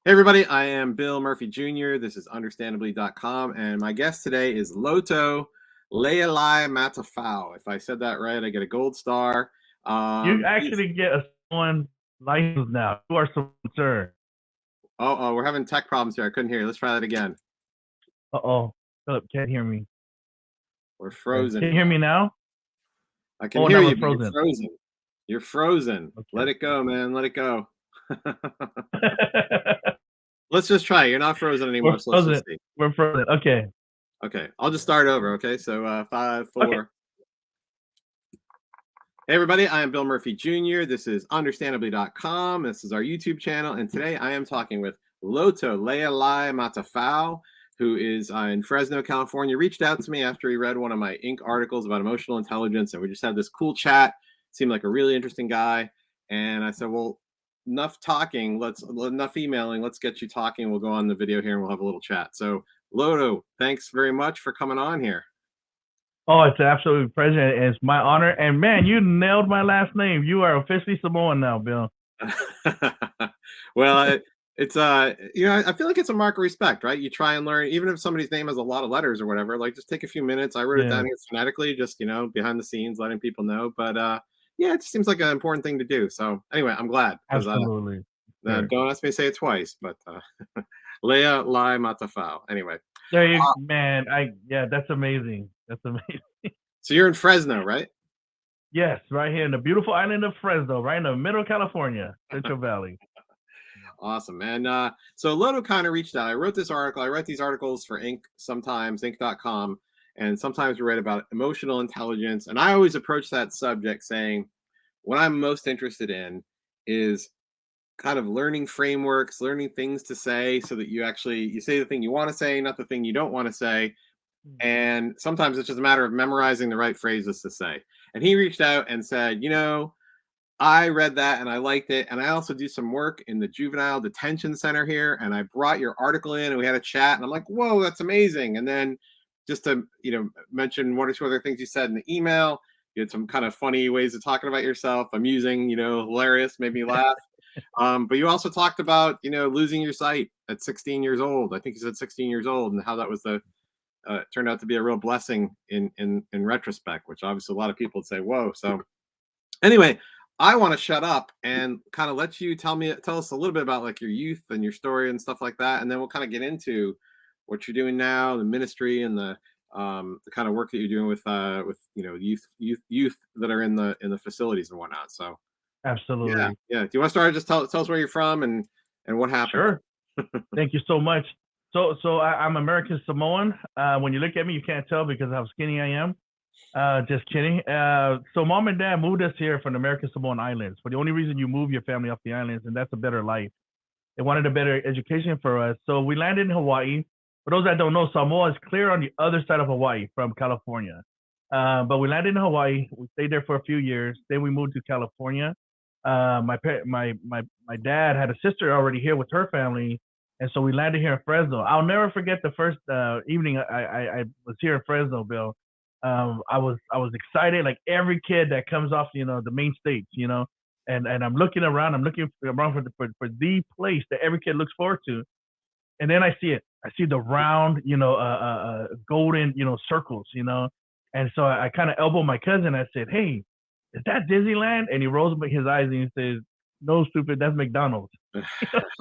Hey everybody, I am Bill Murphy Jr. This is understandably.com, and my guest today is Loto Lealaimatafao. If I said that right, I get a gold star. You He's actually get a someone license now. You are so concerned. we're having tech problems here. I couldn't hear you. Let's try that again. Uh-oh. Philip can't hear me. We're Okay. Can frozen you hear me now. now? I can Oh, hear now you, we're but you're frozen. frozen. You're frozen. Okay. Let it go, man. Let it go. Let's just try. You're not frozen We're anymore, so let's just frozen. see. We're frozen. Okay. Okay, I'll just start over. Okay, so five, Okay. four. Hey everybody, I am Bill Murphy Jr. This is understandably.com. This is our YouTube channel, and today I am talking with Loto Lealaimatafao, who is in Fresno, California. Reached out to me after he read one of my Inc. articles about emotional intelligence, and we just had this cool chat. Seemed like a really interesting guy, and I said, well, enough talking, enough emailing, let's get you talking. We'll go on the video here and we'll have a little chat. So Loto, thanks very much for coming on here. Oh, it's an absolute pleasure. It's my honor. And man, you nailed my last name. You are officially Samoan now, Bill. Well, it's I feel like it's a mark of respect, right? You try and learn, even if somebody's name has a lot of letters or whatever, like just take a few minutes. I wrote it Yeah, down here phonetically, just behind the scenes, letting people know. But yeah, it just seems like an important thing to do. So anyway, I'm glad because absolutely. Sure. don't ask me to say it twice, but Leah Lai Matafao. Anyway, There you man, that's amazing. That's amazing. so you're in Fresno, right? Yes, right here in the beautiful island of Fresno, right in the middle of California, Central Valley. Awesome. And so Loto kind of reached out. I wrote this article. I write these articles for Inc. sometimes, Inc.com, and sometimes we write about emotional intelligence. And I always approach that subject saying, what I'm most interested in is kind of learning frameworks, learning things to say so that you say the thing you want to say, not the thing you don't want to say. And sometimes it's just a matter of memorizing the right phrases to say. And he reached out and said, I read that and I liked it. And I also do some work in the juvenile detention center here. And I brought your article in and we had a chat. And I'm like, whoa, that's amazing. And then just to, mention one or two other things you said in the email, you had some kind of funny ways of talking about yourself, amusing, hilarious, made me laugh. But you also talked about, losing your sight at 16 years old. I think you said 16 years old, and how that was turned out to be a real blessing in retrospect, which obviously a lot of people would say, whoa. So anyway, I want to shut up and kind of let you tell us a little bit about like your youth and your story and stuff like that, and then we'll kind of get into what you're doing now, the ministry, and the kind of work that you're doing with youth that are in the facilities and whatnot. So yeah, Absolutely. yeah. Do you want to start? Just tell us where you're from and what happened. Sure. Thank you so much. I'm American Samoan. When you look at me, you can't tell because of how skinny I am. Just kidding. So mom and dad moved us here from the American Samoan Islands. For the only reason you move your family off the islands, and that's a better life. They wanted a better education for us. So we landed in Hawaii. For those that don't know, Samoa is clear on the other side of Hawaii from California. But we landed in Hawaii. We stayed there for a few years. Then we moved to California. My dad had a sister already here with her family, and so we landed here in Fresno. I'll never forget the first evening I was here in Fresno, Bill. I was excited like every kid that comes off the main stage, and I'm looking around. I'm looking around for the place that every kid looks forward to, and then I see it. I see the round, golden, circles, and so I kind of elbowed my cousin. I said, "Hey, is that Disneyland?" And he rolls his eyes and he says, "No, stupid, that's McDonald's."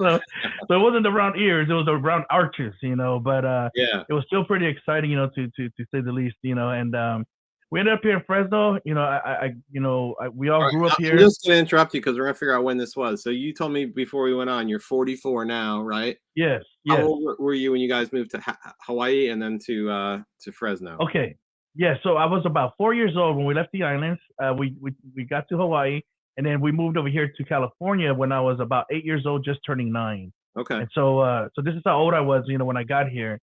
So it wasn't the round ears; it was the round arches, But Yeah. it was still pretty exciting, to say the least, and we ended up here in Fresno. We all All right, grew up I'm here. just going to interrupt you because we're going to figure out when this was. So you told me before we went on, you're 44 now, right? Yes, How yes. old were you when you guys moved to Hawaii and then to Fresno? Okay. Yeah, so I was about 4 years old when we left the islands. We got to Hawaii, and then we moved over here to California when I was about 8 years old, just turning 9. Okay. And so this is how old I was, when I got here.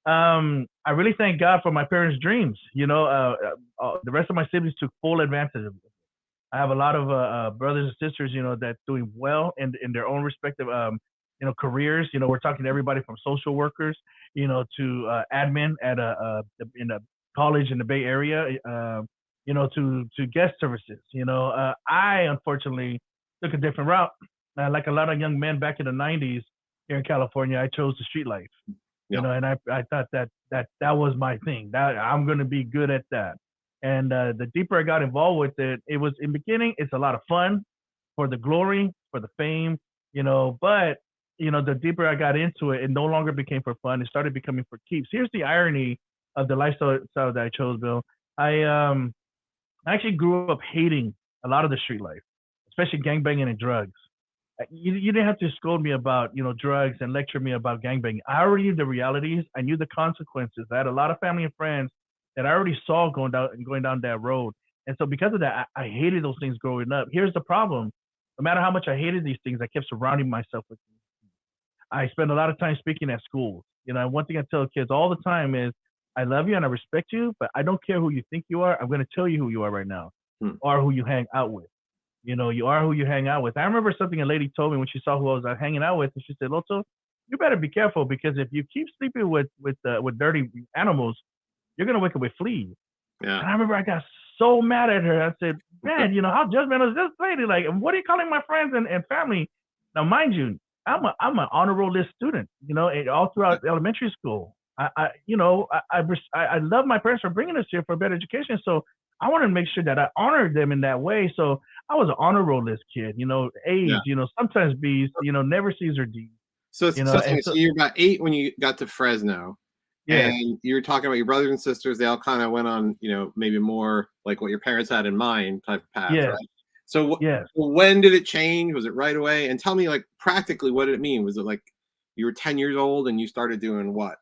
I really thank God for my parents' dreams. The rest of my siblings took full advantage of it. I have a lot of brothers and sisters, that's doing well in their own respective, careers. We're talking to everybody from social workers, to admin at in a college in the Bay Area, to guest services. I unfortunately took a different route. Like a lot of young men back in the '90s, here in California, I chose the street life. Yeah. And I thought that was my thing. That I'm gonna be good at that. And the deeper I got involved with it, it was in the beginning. It's a lot of fun for the glory, for the fame, But the deeper I got into it, it no longer became for fun. It started becoming for keeps. Here's the irony of the lifestyle that I chose, Bill. I actually grew up hating a lot of the street life, especially gangbanging and drugs. You didn't have to scold me about drugs and lecture me about gangbanging. I already knew the realities. I knew the consequences. I had a lot of family and friends that I already saw going down that road. And so because of that, I hated those things growing up. Here's the problem: no matter how much I hated these things, I kept surrounding myself with them. I spend a lot of time speaking at schools. One thing I tell kids all the time is, I love you and I respect you, but I don't care who you think you are. I'm going to tell you who you are right now, Hmm. or who you hang out with. You are who you hang out with. I remember something a lady told me when she saw who I was hanging out with, and she said, "Loto, you better be careful, because if you keep sleeping with dirty animals, you're gonna wake up with fleas." Yeah. And I remember I got so mad at her. I said, "Man, how judgmental is this lady? Like, what are you calling my friends and family?" Now, mind you, I'm an honor roll list student. All throughout elementary school. I love my parents for bringing us here for a better education. So I wanted to make sure that I honored them in that way. So I was an honor roll list kid. Yeah. A's. Sometimes B's. Never C's or D's. So, And so so you're about 8 when you got to Fresno, yes, and you were talking about your brothers and sisters. They all kind of went on, maybe more like what your parents had in mind type of path, yes, right? So, yes. when did it change? Was it right away? And tell me, like, practically, what did it mean? Was it like you were 10 years old and you started doing what?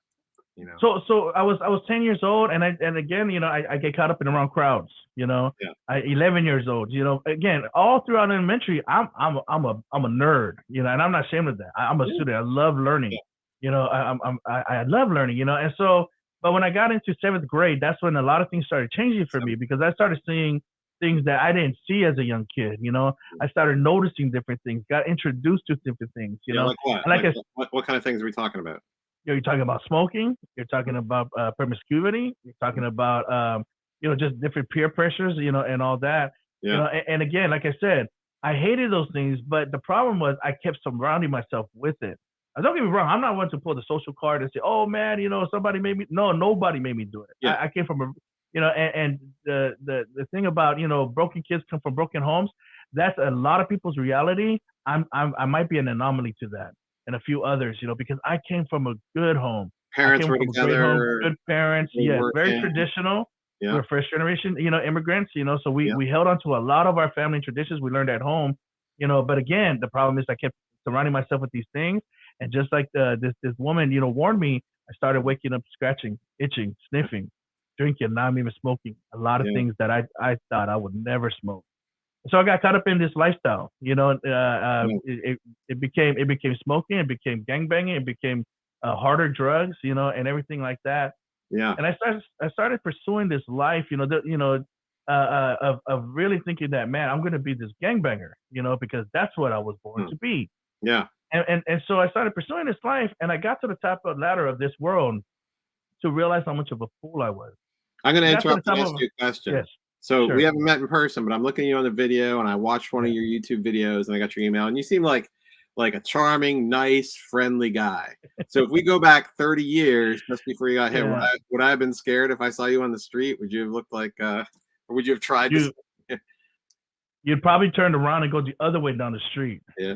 You know? So I was 10 years old, and again, I get caught up in the wrong crowds. Yeah. 11 years old. Again, all throughout elementary, I'm a nerd. And I'm not ashamed of that. I'm a Yeah. student. I love learning. Yeah. I love learning. And so, but when I got into seventh grade, that's when a lot of things started changing for me, because I started seeing things that I didn't see as a young kid. I started noticing different things, got introduced to different things. Yeah, like what? And like Like I what kind of things are we talking about? you're talking about smoking. You're talking about promiscuity. You're talking about just different peer pressures. And all that. Yeah. And again, like I said, I hated those things, but the problem was I kept surrounding myself with it. Don't get me wrong. I'm not one to pull the social card and say, "Oh man, somebody made me." No, nobody made me do it. Yeah. I came from a, and the thing about broken kids come from broken homes. That's a lot of people's reality. I might be an anomaly to that, and a few others, because I came from a good home. I Parents came were from a great home, together, good parents. were Yes, very working. traditional. Yeah. We're first generation, immigrants. So we Yeah. we held on to a lot of our family traditions we learned at home. But again, the problem is I kept surrounding myself with these things, and just like this woman, warned me, I started waking up scratching, itching, sniffing, drinking. Now I'm even smoking. A lot of Yeah. things that I thought I would never smoke. So I got caught up in this lifestyle. Yeah. It became smoking, it became gangbanging, it became harder drugs, and everything like that. Yeah. And I started pursuing this life, of really thinking that, man, I'm going to be this gangbanger, because that's what I was born Hmm. to be. Yeah. And so I started pursuing this life, and I got to the top of the ladder of this world to realize how much of a fool I was. I'm going I to got to the interrupt and top ask of you a question. yes, So we sure, haven't met in person, but I'm looking at you on the video, and I watched one of yeah, your YouTube videos, and I got your email, and you seem like a charming, nice, friendly guy. So if we go back 30 years, just before you got hit, yeah. would I have been scared if I saw you on the street? Would you have looked like, or would you have tried to? You you'd probably turn around and go the other way down the street. Yeah.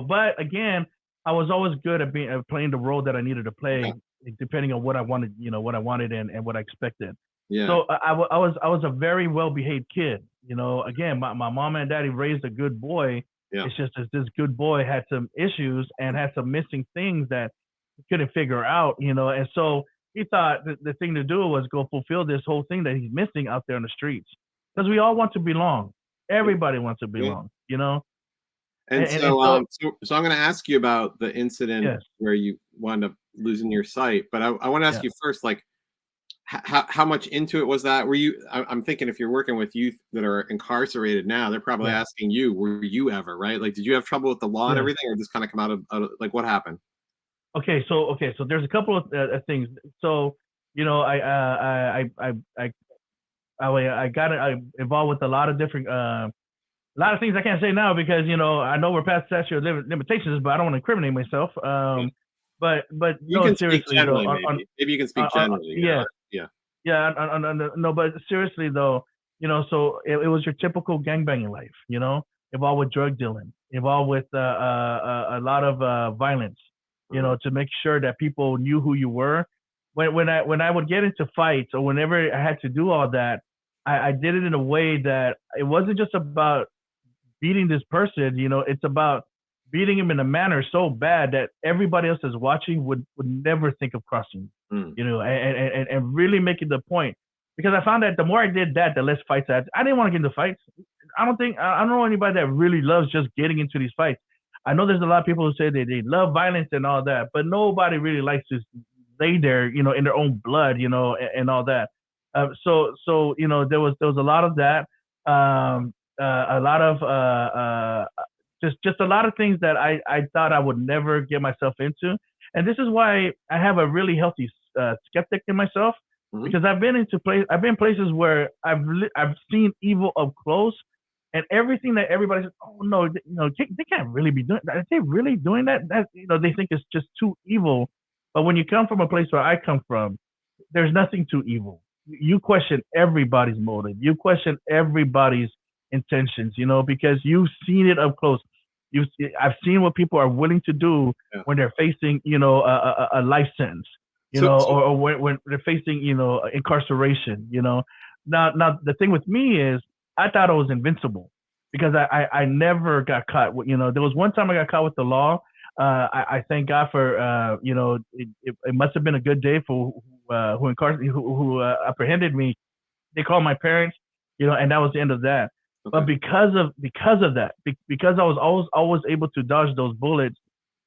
But again, I was always good at playing the role that I needed to Okay. play, depending on what I wanted, what I wanted and what I expected. Yeah. So I was a very well behaved kid. Again, my mom and daddy raised a good boy. Yeah. It's just that this good boy had some issues and had some missing things that he couldn't figure out. And so he thought the thing to do was go fulfill this whole thing that he's missing out there on the streets, because we all want to belong. Yeah. Everybody wants to Yeah. belong. And And so, so so I'm going to ask you about the incident yes, where you wound up losing your sight, but I want to ask yeah, you first, like, how much into it was that? Were you? I'm thinking if you're working with youth that are incarcerated now, they're probably yeah, asking you, were you ever, right? Like, did you have trouble with the law and yes. everything, or just kind of come out of like what happened? Okay, so there's a couple of things. So I got involved with a lot of different a lot of things I can't say now because I know we're past statute of limitations, but I don't want to incriminate myself. Yeah. But You no, can speak seriously though, generally, maybe. Maybe you can speak generally. yeah, Yeah. yeah, no, but seriously though, so it was your typical gangbanging life, involved with drug dealing, involved with a lot of violence, Uh, to make sure that people knew who you were. When I would get into fights or whenever I had to do all that, I did it in a way that it wasn't just about beating this person, it's about beating him in a manner so bad that everybody else is watching would never think of crossing, mm, and really making the point. Because I found that the more I did that, the less fights I had. I didn't want to get into fights. I don't know anybody that really loves just getting into these fights. I know there's a lot of people who say they love violence and all that, but nobody really likes to lay there, in their own blood, and all that. So there was a lot of that. A lot of just a lot of things that I thought I would never get myself into, and this is why I have a really healthy skeptic in myself mhm. because I've been places where I've seen evil up close, and everything that everybody says, oh no, they can't really be doing that. Are they really doing that? That they think it's just too evil. But when you come from a place where I come from, there's nothing too evil. You question everybody's motive. You question everybody's intentions, because you've seen it up close. You, I've seen what people are willing to do Yeah. when they're facing, a life sentence, So or when they're facing, incarceration. Now the thing with me is, I thought I was invincible because I never got caught. There was one time I got caught with the law. I thank God for it must have been a good day for who apprehended me. They called my parents, and that was the end of that. But okay. because of that, because I was always able to dodge those bullets,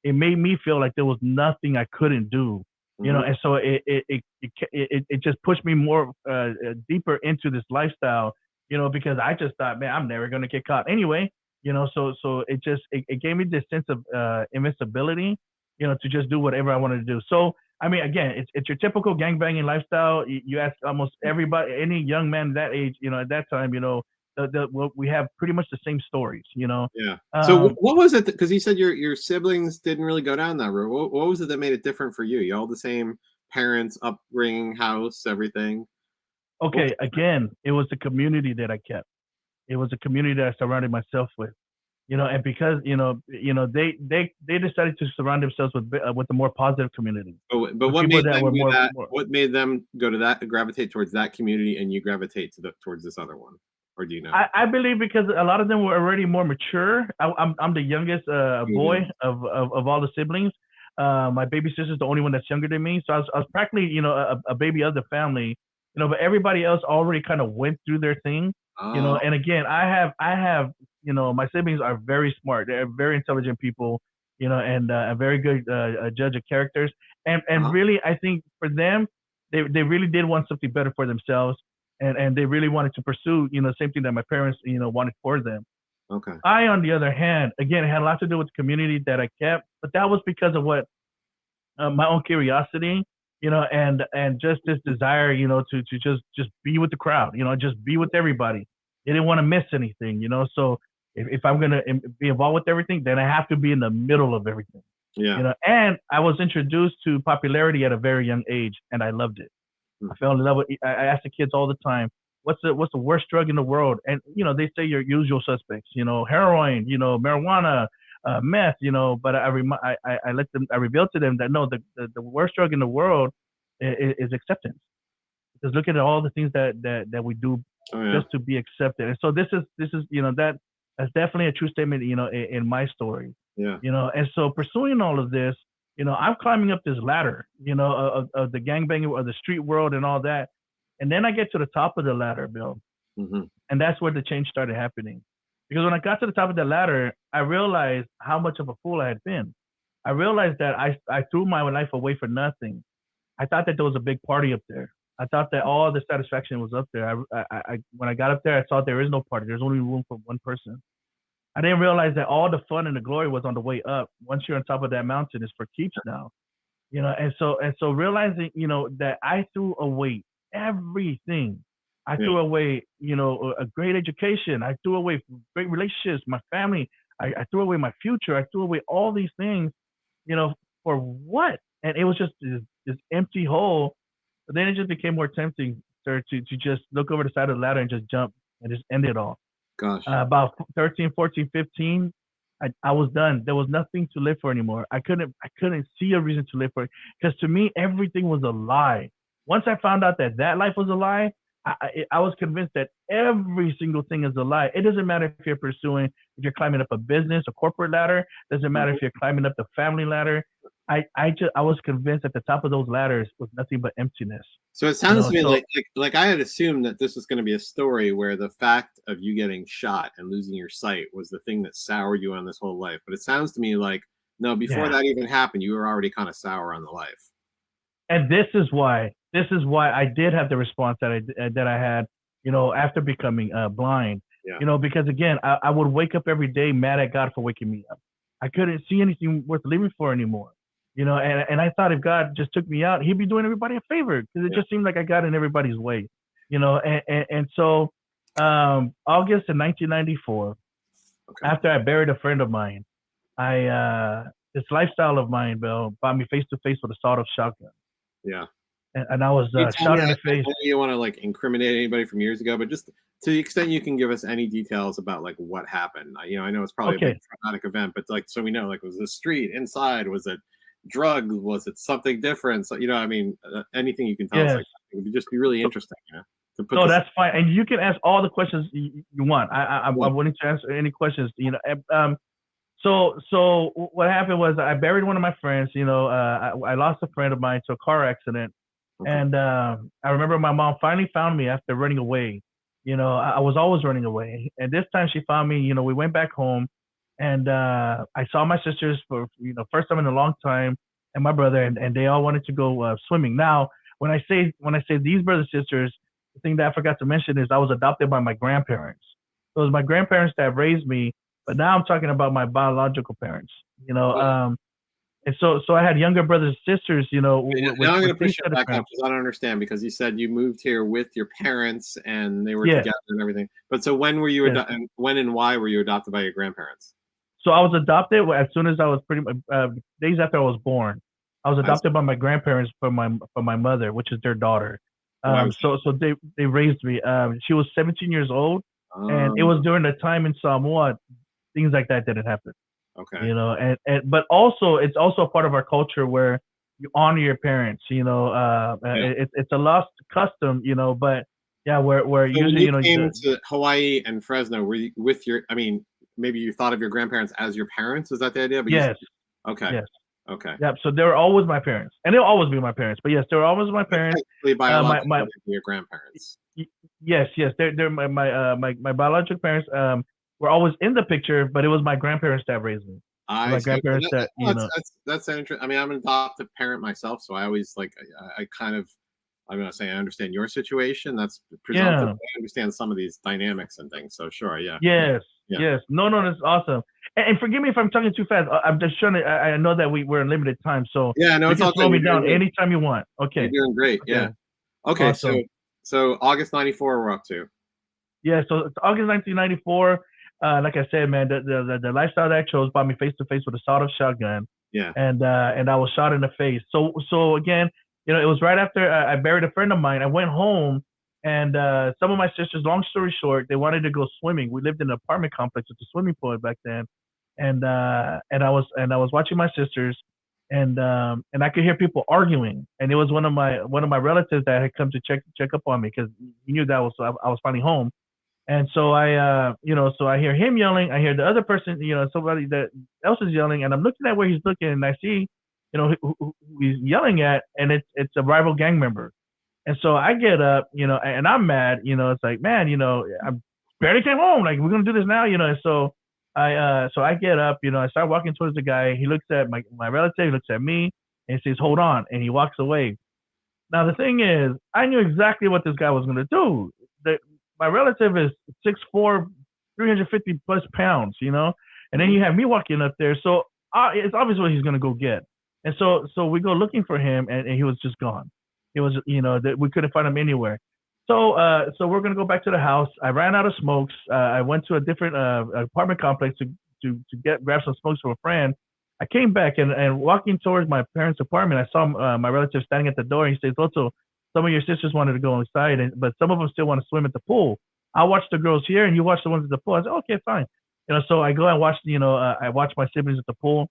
it made me feel like there was nothing I couldn't do, Hmm. and so it just pushed me more deeper into this lifestyle, because I just thought, man, I'm never gonna get caught anyway, so it gave me this sense of invincibility, to just do whatever I wanted to do. So I mean, again, it's your typical gangbanging lifestyle. You ask almost everybody, any young man that age, at that time, we have pretty much the same stories, Yeah. So Um, what was it? Because you said your siblings didn't really go down that road. What was it that made it different for you? You all the same parents, upbringing, house, everything. What was okay, different? again, it was the community that I kept. It was a community that I surrounded myself with, and because they decided to surround themselves with a more positive community, But with what people made that them were do more that? more What made them go to that, gravitate towards that community, and you gravitate towards this other one? Or do you know? I believe because a lot of them were already more mature. I'm the youngest boy Mhm. of all the siblings. My baby sister's the only one that's younger than me, so I was practically a baby of the family. But everybody else already kind of went through their thing. Oh, And again, I have my siblings are very smart. They're very intelligent people. And a very good judge of characters. And uh-huh. really, I think for them, they really did want something better for themselves, and they really wanted to pursue, the same thing that my parents, wanted for them. Okay. I, on the other hand, again, it had a lot to do with the community that I kept, but that was because of what my own curiosity, and just this desire, to just be with the crowd, just be with everybody. They didn't want to miss anything, So if I'm gonna be involved with everything, then I have to be in the middle of everything, Yeah. And I was introduced to popularity at a very young age, and I loved it. Hmm. I fell in love with. I ask the kids all the time, what's the worst drug in the world? And they say your usual suspects. Heroin. Marijuana, meth. But I let them. I reveal to them that no, the worst drug in the world is acceptance. Because look at all the things that we do Oh yeah. just to be accepted. And so this is that's definitely a true statement. In my story. Yeah. And so pursuing all of this, I'm climbing up this ladder, of the gangbanging of the street world and all that. And then I get to the top of the ladder, Bill, Hmm. and that's where the change started happening. Because when I got to the top of the ladder, I realized how much of a fool I had been. I realized that I threw my life away for nothing. I thought that there was a big party up there. I thought that all the satisfaction was up there. When I got up there, I saw there is no party. There's only room for one person. I didn't realize that all the fun and the glory was on the way up. Once you're on top of that mountain, it's for keeps now. And so realizing, that I threw away everything. I Yeah. threw away, a great education. I threw away great relationships, my family. I threw away my future. I threw away all these things, you know, for what? And it was just this empty hole. But then it just became more tempting, sir, to just look over the side of the ladder and just jump and just end it all. Gosh. About 13, 14, 15, I was done. There was nothing to live for anymore. I couldn't see a reason to live for it because to me everything was a lie. Once I found out that that life was a lie, I was convinced that every single thing is a lie. It doesn't matter if you're pursuing, if you're climbing up a business, a corporate ladder. Doesn't matter if Mhm. you're climbing up the family ladder. I was convinced at the top of those ladders was nothing but emptiness. So it You sounds know, to me so like I had assumed that this was going to be a story where the fact of you getting shot and losing your sight was the thing that soured you on this whole life. But it sounds to me like no, before yeah. that even happened, you were already kind of sour on the life. And this is why I did have the response that I had, after becoming blind. Yeah. Because again, I would wake up every day mad at God for waking me up. I couldn't see anything worth living for anymore. And I thought if God just took me out, He'd be doing everybody a favor because it Yeah. just seemed like I got in everybody's way. And so August of 1994, Okay. after I buried a friend of mine, I this lifestyle of mine, Bill, brought me face to face with a sawed-off shotgun, Yeah. and I was You tell shot me, in the I face. know you want to like incriminate anybody from years ago, but just to the extent you can give us any details about like what happened. I know it's probably a big Okay, traumatic event, but like so we know, like was it a street inside? Was it drugs? Was it something different? So anything you can tell us yes. like that, it would just be really So, interesting, to put so this. that's fine, and you can ask all the questions you want. Yeah. I'm willing to answer any questions. So what happened was I buried one of my friends. I lost a friend of mine to a car accident, Okay. and I remember my mom finally found me after running away. I was always running away, and this time she found me. We went back home, and I saw my sisters for first time in a long time, and my brother, and they all wanted to go swimming. Now, when I say these brothers and sisters, the thing that I forgot to mention is I was adopted by my grandparents. So it was my grandparents that raised me, but now I'm talking about my biological parents. You know, Oh, um, and so I had younger brothers and sisters. okay, With now I'm with going to these push it set of back up parents. because I don't understand because you said you moved here with your parents and they were Yes, together and everything. But so when were you yes. and when and why were you adopted by your grandparents? So I was adopted as soon as I was pretty much days after I was born. I was I see. adopted by my grandparents for my mother, which is their daughter. Why was So they raised me. She was 17 years old, that? and it was during the time in Samoa things like that didn't happen. Okay. But also it's also a part of our culture where you honor your parents. Yeah. It's a lost custom. But yeah, where So when usually you the came to Hawaii and Fresno, were you with your? I mean, maybe you thought of your grandparents as your parents. Is that the idea? But you said, yes, okay, yes. okay. Yep. So they were always my parents, and they'll always be my parents. But yes, they were always my But parents. technically, My biologically, they're your grandparents. yes, they're my biological parents. Were always in the picture, but it was my grandparents that raised me. I My see. Okay. grandparents that That's interesting. I mean, I'm an adoptive parent myself, so I always like I kind of I'm gonna say I understand your situation. That's presumptive. yeah. I understand some of these dynamics and things. So sure, yeah, Yes, yeah, yes. No, that's awesome. And forgive me if I'm talking too fast. I'm just trying to. I know that we're in limited time, so yeah. No, you it's can all slow good. me You're doing down great. anytime you want. You're Okay, doing great. Yeah. okay, Okay. awesome. So August '94, we're up to. Yeah, so it's August 1994. Like I said, man, the lifestyle that I chose brought me face to face with a sawed-off shotgun, Yeah. and I was shot in the face. So again, it was right after I buried a friend of mine. I went home, and some of my sisters. Long story short, they wanted to go swimming. We lived in an apartment complex with a swimming pool back then, and I was watching my sisters, and I could hear people arguing, and it was one of my relatives that had come to check up on me because he knew that I was finally home. And so so I hear him yelling. I hear the other person, somebody that else is yelling, and I'm looking at where he's looking, and I see, who he's yelling at, and it's a rival gang member. And so I get up, and I'm mad. It's like, man, I barely came home. Like we're gonna do this now. And so I get up. I start walking towards the guy. He looks at my relative. He looks at me, and he says, "Hold on," and he walks away. Now the thing is, I knew exactly what this guy was gonna do. My relative is 6'4", 350 plus pounds, and then Mhm. you have me walking up there, so it's obvious what he's gonna go get. And so we go looking for him, and he was just gone. It was, that we couldn't find him anywhere. So we're gonna go back to the house. I ran out of smokes. I went to a different apartment complex to grab some smokes from a friend. I came back and walking towards my parents' apartment. I saw my relative standing at the door. And he says, "Loto, some of your sisters wanted to go inside, but some of them still want to swim at the pool. I'll watch the girls here, and you watch the ones at the pool." I said, "Okay, fine." So I go and watch. I watch my siblings at the pool.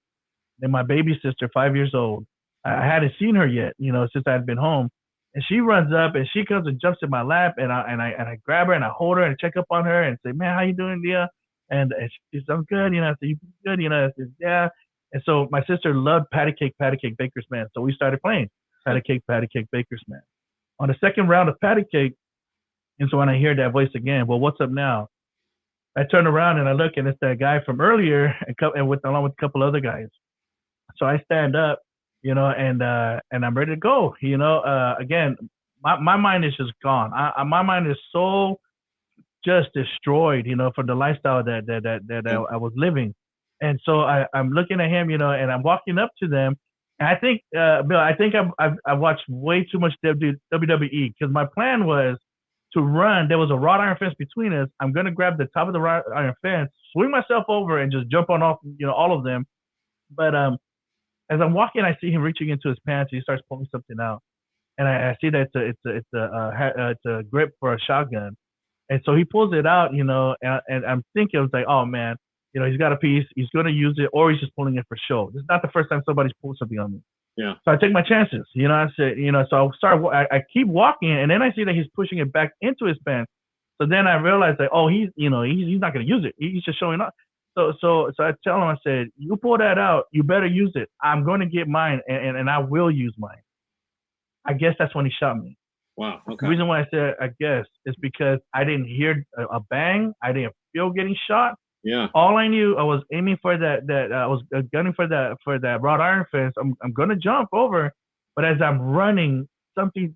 And my baby sister, 5 years old, I hadn't seen her yet, since I had been home. And she runs up and she comes and jumps in my lap, and I grab her and I hold her and check up on her and say, "Man, how you doing, Leah?" And she says, "I'm good." I said, "You good?" I said, "Yeah." And so my sister loved patty cake, baker's man. So we started playing patty cake, baker's man. On the second round of patty cake, and so when I hear that voice again, well, what's up now? I turn around and I look, and it's that guy from earlier, and along with a couple other guys. So I stand up, and I'm ready to go. Again, my mind is just gone. My mind is so just destroyed, for the lifestyle that I was living. And so I'm looking at him, and I'm walking up to them. And I think, Bill, I think I've watched way too much WWE because my plan was to run. There was a wrought iron fence between us. I'm gonna grab the top of the wrought iron fence, swing myself over, and just jump on off, all of them. But as I'm walking, I see him reaching into his pants. He starts pulling something out, and I see that it's a grip for a shotgun. And so he pulls it out, and I'm thinking, I was like, oh man, he's got a piece. He's going to use it, or he's just pulling it for show. This is not the first time somebody's pulled something on me. Yeah. So I take my chances. I said, so I keep walking, and then I see that he's pushing it back into his pants. So then I realized that, oh, he's not going to use it. He's just showing up. So I tell him, I said, you pull that out, you better use it. I'm going to get mine, and I will use mine. I guess that's when he shot me. Wow. Okay. The reason why I said I guess is because I didn't hear a bang. I didn't feel getting shot. Yeah. All I knew, I was aiming for that. I was gunning for that wrought iron fence. I'm gonna jump over, but as I'm running, something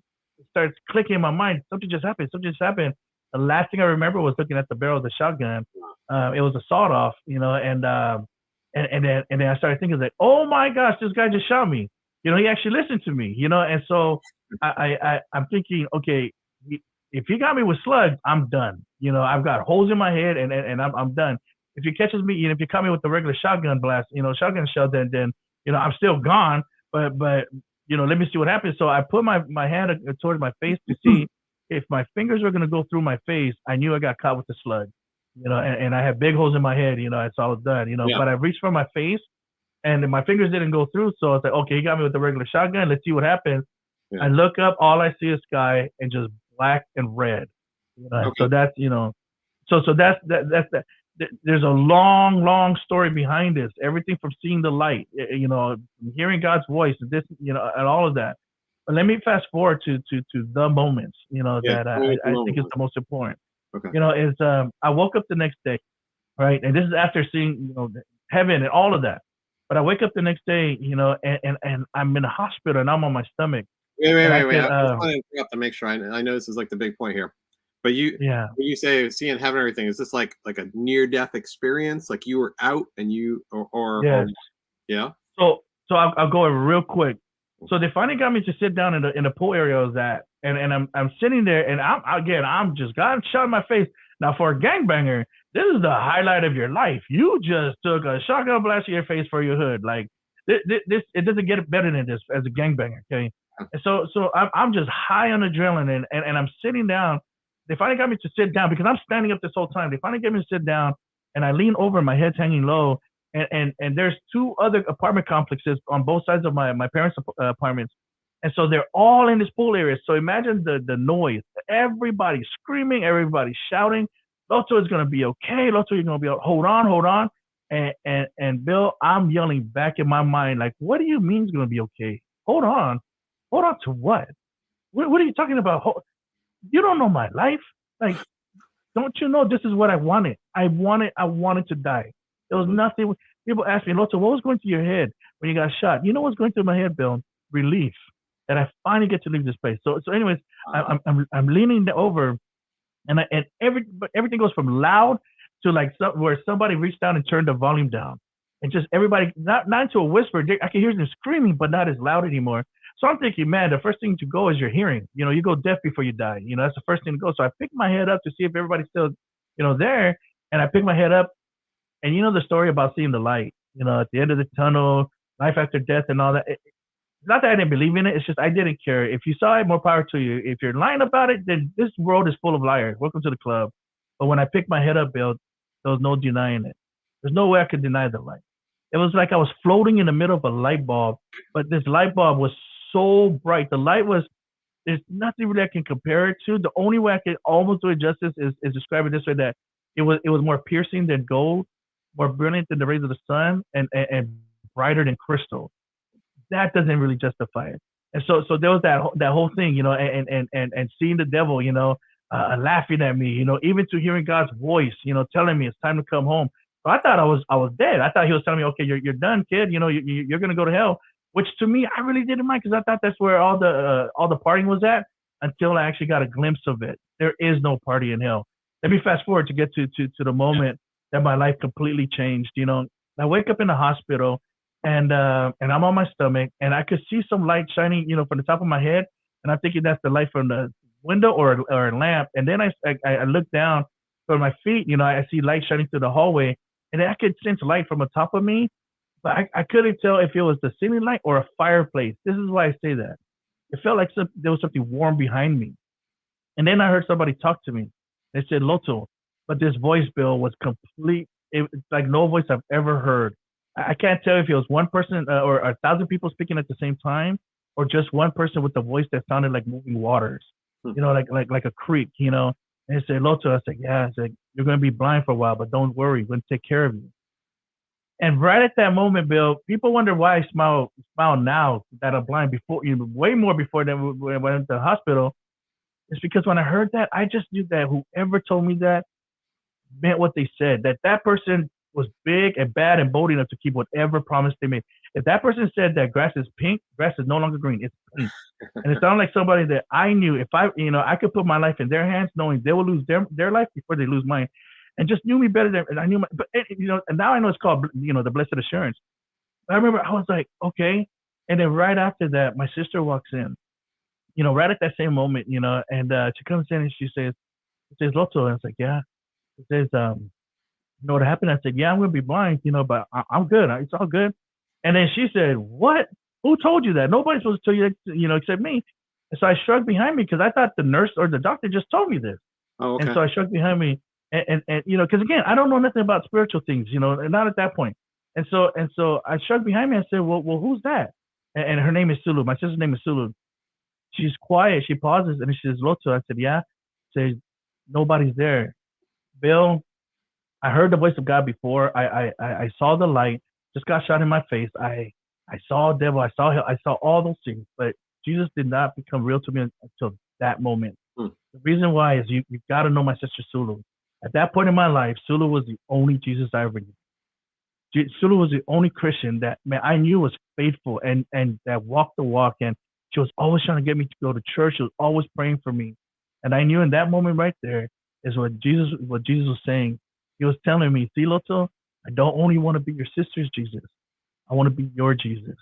starts clicking in my mind. Something just happened. Something just happened. The last thing I remember was looking at the barrel of the shotgun. It was a sawed off, and then I started thinking like, oh my gosh, this guy just shot me. He actually listened to me, and so I'm thinking, okay, if he got me with slugs, I'm done. I've got holes in my head, and I'm done. If he catches me, if you caught me with the regular shotgun blast, shotgun shell, then I'm still gone. But let me see what happens. So I put my hand towards my face to see if my fingers were gonna go through my face. I knew I got caught with the slug, and I had big holes in my head, so I was done, Yeah. But I reached for my face, and my fingers didn't go through. So I was like, okay, he got me with the regular shotgun. Let's see what happens. Yeah. I look up, all I see is sky and just black and red. Okay. So that's so that's that. There's a long story behind this. Everything from seeing the light, hearing God's voice, this, and all of that. But let me fast forward to the moments, that I think is the most important. Okay. Is I woke up the next day, right, and this is after seeing heaven and all of that. But I wake up the next day, and I'm in a hospital and I'm on my stomach. Wait. I Said, just want to interrupt to make sure I know this is like the big point here. But yeah. when you say seeing heaven and everything, is this like a near death experience? Like you were out and you Yes. Yeah. So I'll go real quick. So they finally got me to sit down in the pool area I was at, and I'm sitting there, and I'm just got shot in my face. Now for a gangbanger, this is the highlight of your life. You just took a shotgun blast to your face for your hood. Like this it doesn't get better than this as a gangbanger. Okay. And so I'm just high on adrenaline, and I'm sitting down. They finally got me to sit down because I'm standing up this whole time. They finally get me to sit down, and I lean over, my head's hanging low, and there's two other apartment complexes on both sides of my parents' apartments, and so they're all in this pool area. So imagine the noise, everybody screaming, everybody shouting, "Loto is gonna be okay. Loto, you're gonna be hold on." And Bill, I'm yelling back in my mind like, "What do you mean it's gonna be okay? Hold on to what? What are you talking about? You don't know my life. Like, don't you know this is what I wanted? I wanted to die. There was nothing. People ask me, Loto, what was going through your head when you got shot? You know what's going through my head, Bill? Relief that I finally get to leave this place. So anyways, I'm leaning over, and everything goes from loud to like where somebody reached down and turned the volume down, and just everybody not into a whisper. I can hear them screaming, but not as loud anymore. So I'm thinking, man, the first thing to go is your hearing. You go deaf before you die. That's the first thing to go. So I picked my head up to see if everybody's still, there. And I picked my head up, and the story about seeing the light, at the end of the tunnel, life after death, and all that. It's not that I didn't believe in it. It's just I didn't care. If you saw it, more power to you. If you're lying about it, then this world is full of liars. Welcome to the club. But when I picked my head up, Bill, there was no denying it. There's no way I could deny the light. It was like I was floating in the middle of a light bulb, but this light bulb was so bright. The light was, there's nothing really I can compare it to. The only way I can almost do it justice is describe it this way, that it was more piercing than gold, more brilliant than the rays of the sun, and brighter than crystal. That doesn't really justify it. And so there was that whole thing, and seeing the devil, laughing at me, even to hearing God's voice, telling me it's time to come home. So I thought I was dead. I thought he was telling me, okay, you're done, kid. You're gonna go to hell. Which to me, I really didn't mind, because I thought that's where all the partying was at, until I actually got a glimpse of it. There is no party in hell. Let me fast forward to get to the moment that my life completely changed. I wake up in the hospital, and I'm on my stomach, and I could see some light shining, from the top of my head, and I'm thinking that's the light from the window or a lamp. And then I look down from my feet, I see light shining through the hallway, and I could sense light from the top of me, but I couldn't tell if it was the ceiling light or a fireplace. This is why I say that. It felt like there was something warm behind me. And then I heard somebody talk to me. They said Loto, but this voice, Bill, was complete. It's like no voice I've ever heard. I can't tell if it was one person or 1,000 people speaking at the same time, or just one person with a voice that sounded like moving waters, Hmm. like a creek. And they said Loto. I said, yeah. I said, you're going to be blind for a while, but don't worry, we're going to take care of you. And right at that moment, Bill, people wonder why I smile now that I'm blind. Before, way more before than when I went to the hospital. It's because when I heard that, I just knew that whoever told me that meant what they said. That person was big and bad and bold enough to keep whatever promise they made. If that person said that grass is pink, grass is no longer green. It's pink. And it sounded like somebody that I knew. If I could put my life in their hands, knowing they will lose their life before they lose mine, and just knew me better than, and I knew but and now I know it's called, the blessed assurance. But I remember I was like, okay. And then right after that, my sister walks in, right at that same moment, and she comes in and she says, Loto. And I was like, yeah. She says, you know what happened? I said, yeah, I'm going to be blind, but I'm good. It's all good. And then she said, what? Who told you that? Nobody's supposed to tell you that, except me. And so I shrugged behind me, because I thought the nurse or the doctor just told me this. Oh, And okay. so I shrugged behind me, and because again, I don't know nothing about spiritual things, and not at that point. And so I shrugged behind me. I said, well, who's that? And her name is Sulu. My sister's name is Sulu. She's quiet. She pauses, and she says, Loto. I said, yeah. Says, nobody's there. Bill, I heard the voice of God before. I saw the light. Just got shot in my face. I saw devil. I saw hell. I saw all those things. But Jesus did not become real to me until that moment. Hmm. The reason why is you've got to know my sister Sulu. At that point in my life, Sulu was the only Jesus I ever knew. Sulu was the only Christian that, man, I knew was faithful and that walked the walk. And she was always trying to get me to go to church. She was always praying for me. And I knew in that moment right there is what Jesus was saying. He was telling me, see, Loto, I don't only want to be your sister's Jesus. I want to be your Jesus.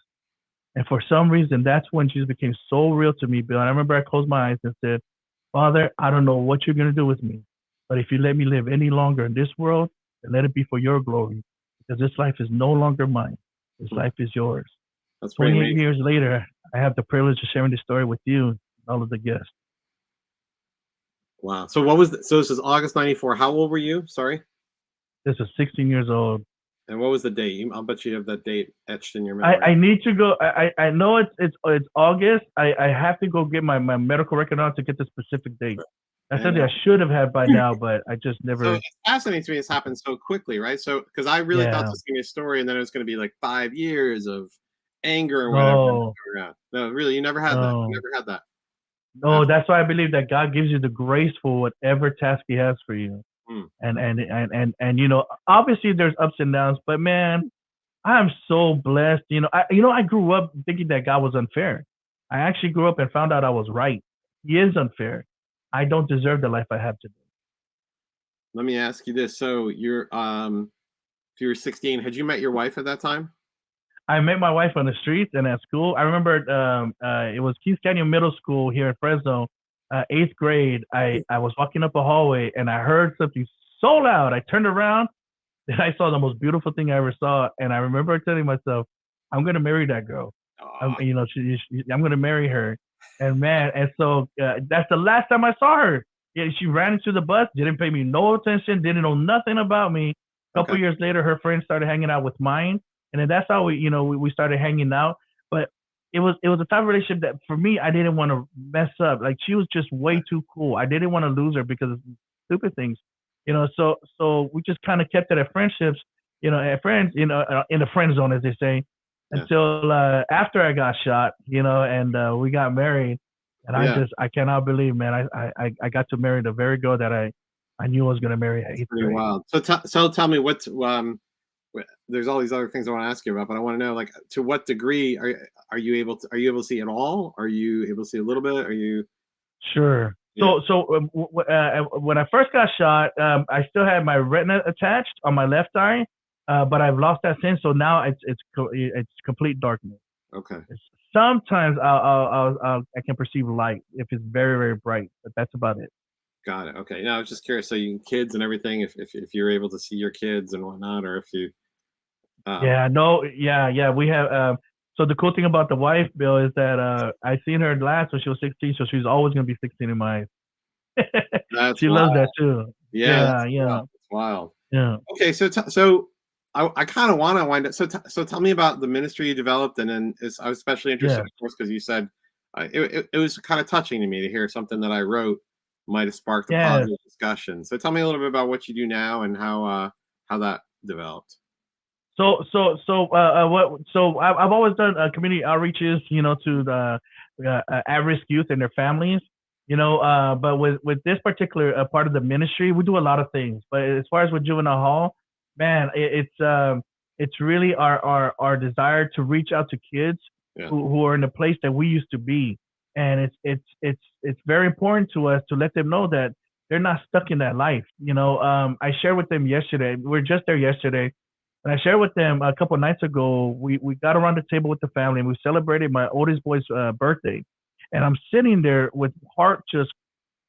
And for some reason, that's when Jesus became so real to me, Bill. And I remember I closed my eyes and said, Father, I don't know what you're going to do with me, but if you let me live any longer in this world, then let it be for your glory, because this life is no longer mine. This Hmm. life is yours. That's pretty 28 amazing. years later, I have the privilege of sharing this story with you and all of the guests. Wow. So this is August 94. How old were you? Sorry. This is 16 years old. And what was the date? I'll bet you have that date etched in your I, memory. I need to go. I know it's August. I have to go get my medical record on to get the specific date. That's And something I should have had by now, but I just so never. it's fascinating to me it's happened so quickly, right? So because I really thought Yeah. this was gonna be a story, and then it was gonna be like 5 years of anger and whatever. No. Yeah. No, really, you never had that. You No. never had that. No. That's why I believe that God gives you the grace for whatever task He has for you. Hmm. And obviously there's ups and downs, but man, I'm so blessed. I grew up thinking that God was unfair. I actually grew up and found out I was right. He is unfair. I don't deserve the life I have today. Let me ask you this. So if you were 16, had you met your wife at that time? I met my wife on the streets and at school. I remember it was Keys Canyon Middle School here in Fresno, eighth grade. I was walking up a hallway and I heard something so loud. I turned around and I saw the most beautiful thing I ever saw. And I remember telling myself, I'm gonna marry that girl. Oh, I'm gonna marry her. And man, and so that's the last time I saw her. Yeah, she ran into the bus, didn't pay me no attention, didn't know nothing about me. A okay. couple years later, her friends started hanging out with mine, and then that's how we started hanging out. But it was a type of relationship that for me I didn't want to mess up. Like she was just way too cool. I didn't want to lose her because of stupid things. So we just kind of kept it at friendships, at friends, in the friend zone, as they say, Yeah. until after I got shot, and we got married. And Yeah. I cannot believe, man, I got to marry the very girl that I knew I was gonna marry at It's eighth pretty grade. wild. So tell me there's all these other things I want to ask you about, but I want to know, like, to what degree are you able to see it all? Are you able to see a little bit? Are you? Sure. Yeah. So when I first got shot, I still had my retina attached on my left eye, but I've lost that since. So now it's complete darkness. Okay. Sometimes I can perceive light if it's very very bright, but that's about it. Got it. Okay. Now I was just curious. So you kids and everything, if you're able to see your kids and whatnot, or if you um Yeah, no, yeah. We have. So the cool thing about the wife, Bill, is that I seen her last when she was 16, so she's always gonna be 16 in my eyes. that's She loves wild. that too. Yeah, Yeah, that's yeah, wild. That's wild. yeah, Okay, so I kind of want to wind up. So tell me about the ministry you developed, and then I was especially interested, yeah, of course, because you said it was kind of touching to me to hear something that I wrote might have sparked a yes. positive discussion. So tell me a little bit about what you do now and how that developed. I've always done community outreaches, to the at-risk youth and their families, but with this particular part of the ministry, we do a lot of things. But as far as with juvenile hall, man, it's really our desire to reach out to kids Yeah, who are in the place that we used to be, and it's very important to us to let them know that they're not stuck in that life. I shared with them yesterday. We are just there yesterday and I shared with them a couple of nights ago. We got around the table with the family and we celebrated my oldest boy's birthday. And I'm sitting there with heart just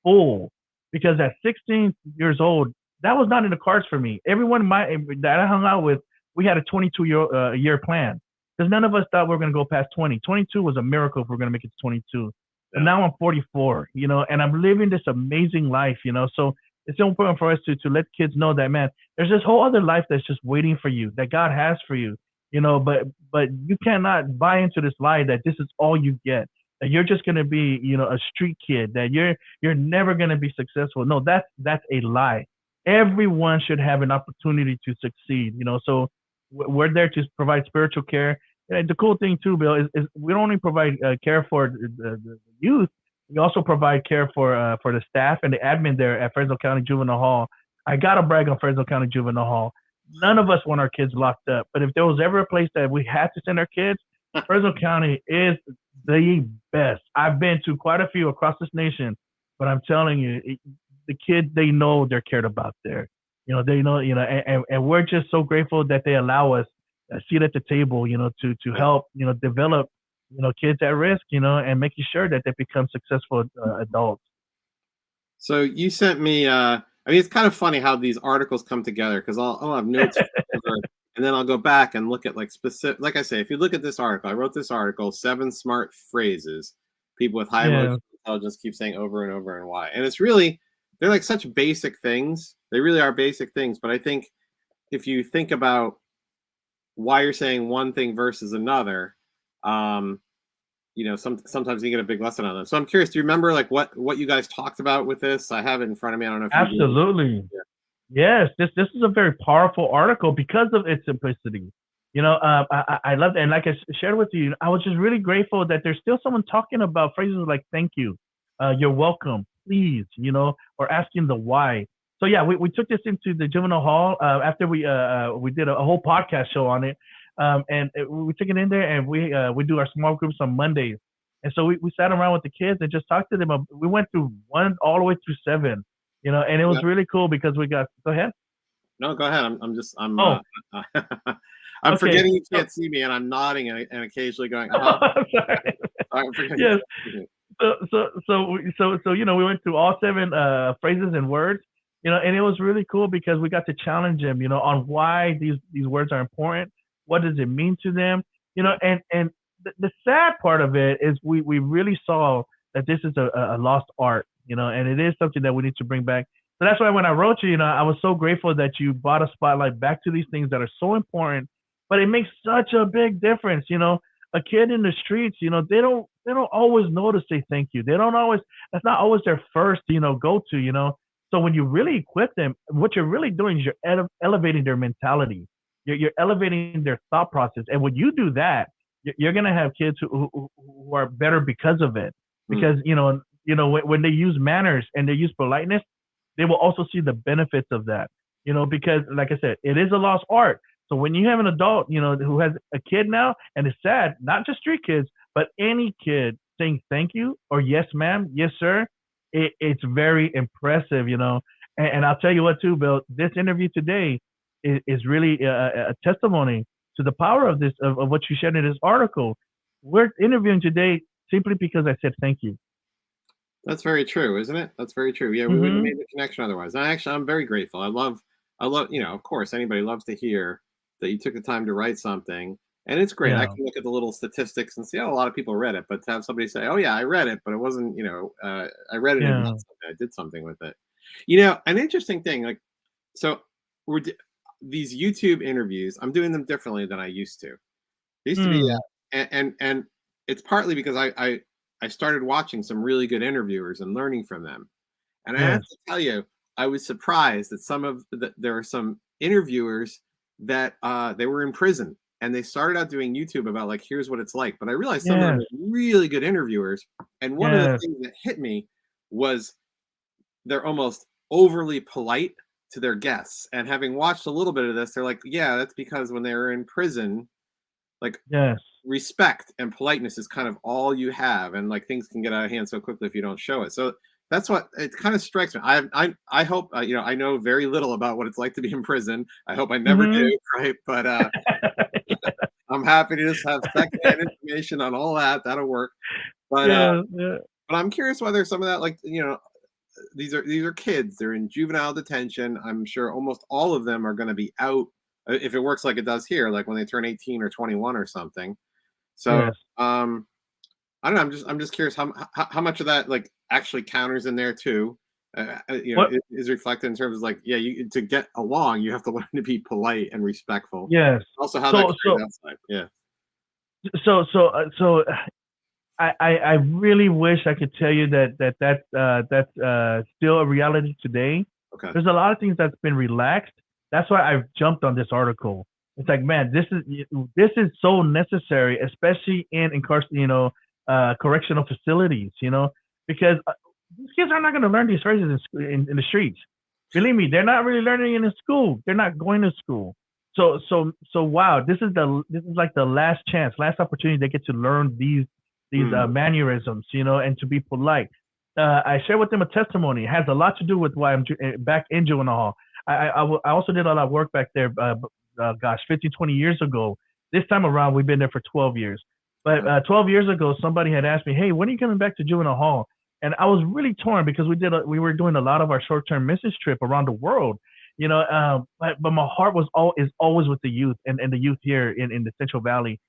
full because at 16 years old, that was not in the cards for me. Everyone that I hung out with, we had a 22 year plan because none of us thought we were going to go past 20. 22 was a miracle if we're going to make it to 22. But yeah. now I'm 44, and I'm living this amazing life, So it's so important for us to let kids know that, man, there's this whole other life that's just waiting for you that God has for you, but you cannot buy into this lie that this is all you get, that you're just going to be, a street kid, that you're never going to be successful. No, that's a lie. Everyone should have an opportunity to succeed. So we're there to provide spiritual care. And the cool thing too, Bill, is we don't only provide care for the youth. We also provide care for the staff and the admin there at Fresno County Juvenile Hall. I gotta brag on Fresno County Juvenile Hall. None of us want our kids locked up, but if there was ever a place that we had to send our kids, Fresno County is the best. I've been to quite a few across this nation, but I'm telling you, the kids, they know they're cared about there. They know, and we're just so grateful that they allow us a seat at the table, to Yeah. help, develop, kids at risk, and making sure that they become successful adults. So you sent me. I mean, it's kind of funny how these articles come together because I'll have notes, and then I'll go back and look at like specific. Like I say, if you look at this article, I wrote this article, 7 smart phrases people with high Yeah, emotional intelligence keep saying over and over and why. And it's really they're like such basic things. They really are basic things. But I think if you think about why you're saying one thing versus another, um, sometimes you get a big lesson on them. So I'm curious, do you remember like what you guys talked about with this? I have it in front of me. I don't know if you do. absolutely. Yes, this is a very powerful article because of its simplicity. I love it, and like I shared with you, I was just really grateful that there's still someone talking about phrases like "thank you," "you're welcome," "please," or asking the why. So yeah, we took this into the juvenile hall after we did a whole podcast show on it, and we took it in there, and we do our small groups on Mondays, and so we sat around with the kids and just talked to them. We went through one all the way through seven, and it Yeah. was really cool because we got. Go ahead. No, go ahead. I'm just I'm Oh, I'm Okay. forgetting you So, can't see me, and I'm nodding and occasionally going, I'm sorry. I'm forgetting you Yes. can't see me. So we went through all seven phrases and words, and it was really cool because we got to challenge them, on why these words are important, what does it mean to them, Yeah. and the sad part of it is we really saw that this is a lost art, and it is something that we need to bring back. So that's why when I wrote you, I was so grateful that you brought a spotlight back to these things that are so important, but it makes such a big difference, a kid in the streets, they don't always know to say thank you. They don't always that's not always their first, go to, So when you really equip them, what you're really doing is you're elevating their mentality. You're elevating their thought process. And when you do that, you're gonna have kids who are better because of it. Mm. Because when they use manners and they use politeness, they will also see the benefits of that. Because like I said, it is a lost art. So when you have an adult, who has a kid now, and it's sad, not just street kids, but any kid saying thank you or yes, ma'am, yes, sir, it's very impressive, And I'll tell you what, too, Bill, this interview today is really a testimony to the power of this, of what you shared in this article. We're interviewing today simply because I said thank you. That's very true, isn't it? That's very true. Yeah, we wouldn't have Mm-hmm. made the connection otherwise. I'm very grateful. I love, of course, anybody loves to hear that you took the time to write something. And it's great. I Yeah. can look at the little statistics and see, oh, a lot of people read it. But to have somebody say, oh, yeah, I read it, but it wasn't, I read it and Yeah. not something. I did something with it. An interesting thing, like, so we're these YouTube interviews, I'm doing them differently than I used to. It used to be, Mm. and it's partly because I started watching some really good interviewers and learning from them. And I have Yes. to tell you, I was surprised that there are some interviewers that they were in prison and they started out doing YouTube about like here's what it's like. But I realized some of them Yes. are really good interviewers. And one of the Yes. things that hit me was they're almost overly polite to their guests. And having watched a little bit of this, they're like, yeah, that's because when they were in prison, like Yes. respect and politeness is kind of all you have, and like things can get out of hand so quickly if you don't show it. So that's what it kind of strikes me. I hope I know very little about what it's like to be in prison. I hope I never Mm-hmm. do, right? But I'm happy to just have secondhand information on all that. That'll work. But Yeah. Yeah. I'm curious whether some of that, like these are kids. They're in juvenile detention. I'm sure almost all of them are going to be out if it works like it does here, like when they turn 18 or 21 or something. So, Yes. I don't know. I'm just curious how much of that like actually counters in there too. What? Is reflected in terms of like, yeah, you to get along, you have to learn to be polite and respectful. Yes. Also, how that So carries so outside. Yeah. so I really wish I could tell you that's still a reality today. Okay. There's a lot of things that's been relaxed. That's why I've jumped on this article. It's like, man, this is so necessary, especially in correctional facilities. Because these kids are not going to learn these phrases in the streets. Believe me, they're not really learning it in school. They're not going to school. So wow, this is like the last chance, last opportunity they get to learn these Mm, mannerisms, and to be polite. I share with them a testimony. It has a lot to do with why I'm back in juvenile hall. I also did a lot of work back there, gosh, 15, 20 years ago. This time around, we've been there for 12 years. But okay. 12 years ago, somebody had asked me, hey, when are you coming back to juvenile hall? And I was really torn because we were doing a lot of our short-term missions trip around the world, but my heart is always with the youth and the youth here in the Central Valley.